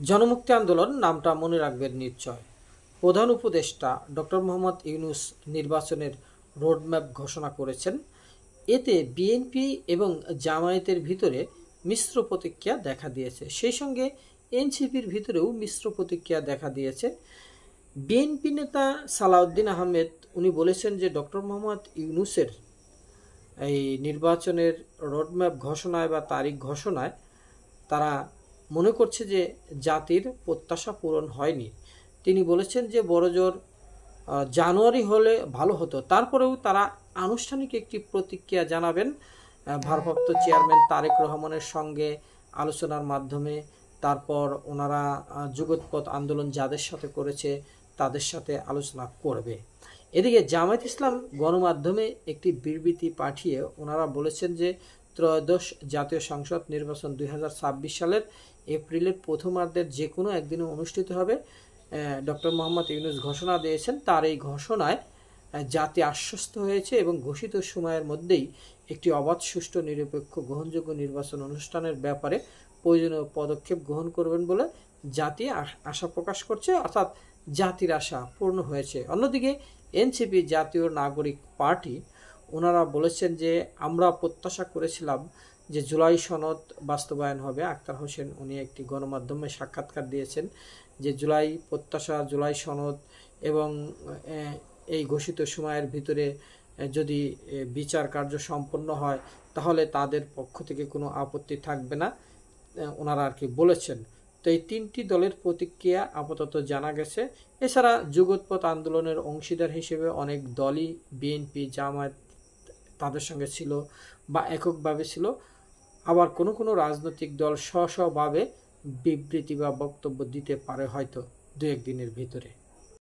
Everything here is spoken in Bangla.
জনমুক্তি আন্দোলন নামটা মনে রাখবেন নিশ্চয়। প্রধান উপদেষ্টা ডক্টর মোহাম্মদ ইউনূস নির্বাচনের রোডম্যাপ ঘোষণা করেছেন। এতে বিএনপি এবং জামায়াতের ভিতরে মিশ্র প্রতিক্রিয়া দেখা দিয়েছে, সেই সঙ্গে এনসিপির ভিতরেও মিশ্র প্রতিক্রিয়া দেখা দিয়েছে। বিএনপি নেতা সালাউদ্দিন আহমেদ উনি বলেছেন যে ডক্টর মোহাম্মদ ইউনূসের এই নির্বাচনের রোডম্যাপ ঘোষণায় বা তারিখ ঘোষণায় তারা মনে করছে যে জাতির প্রত্যাশা পূরণ হয়নি। তিনি বলেছেন যে বড়জোর জানুয়ারি হলে ভালো হতো, তারপরেও তারা আনুষ্ঠানিক একটি প্রতিক্রিয়া জানাবেন ভারপ্রাপ্ত চেয়ারম্যান তারেক রহমানের সঙ্গে আলোচনার মাধ্যমে। তারপর ওনারা যুগপৎ আন্দোলন যাদের সাথে করেছে তাদের সাথে আলোচনা করবে। এদিকে জামায়াত ইসলাম গণমাধ্যমে একটি বিবৃতি পাঠিয়ে ওনারা বলেছেন যে ত্রয়োদশ জাতীয় সংসদ নির্বাচন 2026 সালের এপ্রিলের প্রথমার্ধের যে কোনো একদিনে অনুষ্ঠিত হবে। ডক্টর মোহাম্মদ ইউনূস ঘোষণা দিয়েছেন, তার এই ঘোষণায় জাতি আশ্বস্ত হয়েছে এবং ঘোষিত সময়ের মধ্যেই একটি অবাধ, সুষ্ঠু, নিরপেক্ষ, গ্রহণযোগ্য নির্বাচন অনুষ্ঠানের ব্যাপারে প্রয়োজনীয় পদক্ষেপ গ্রহণ করবেন বলে জাতি আশা প্রকাশ করছে, অর্থাৎ জাতির আশা পূর্ণ হয়েছে। অন্যদিকে এনসিপি জাতীয় নাগরিক পার্টি ওনারা বলেছেন যে আমরা প্রত্যাশা করেছিলাম যে জুলাই সনদ বাস্তবায়ন হবে। আক্তার হোসেন উনি একটি গণমাধ্যমে সাক্ষাৎকার দিয়েছেন যে জুলাই প্রত্যাশা, জুলাই সনদ এবং এই ঘোষিত সময়ের ভিতরে যদি বিচার কার্য সম্পন্ন হয় তাহলে তাদের পক্ষ থেকে কোনো আপত্তি থাকবে না, ওনারা আর কি বলেছেন। তো এই তিনটি দলের প্রতিক্রিয়া আপাতত জানা গেছে। এছাড়া যুগপৎ আন্দোলনের অংশীদার হিসেবে অনেক দলই বিএনপি, জামায়াত তাদের সঙ্গে ছিল বা এককভাবে ছিল। আবার কোনো কোনো রাজনৈতিক দল স্ব স্বভাবে বিবৃতি বা বক্তব্য দিতে পারে হয়তো দু একদিনের ভিতরে।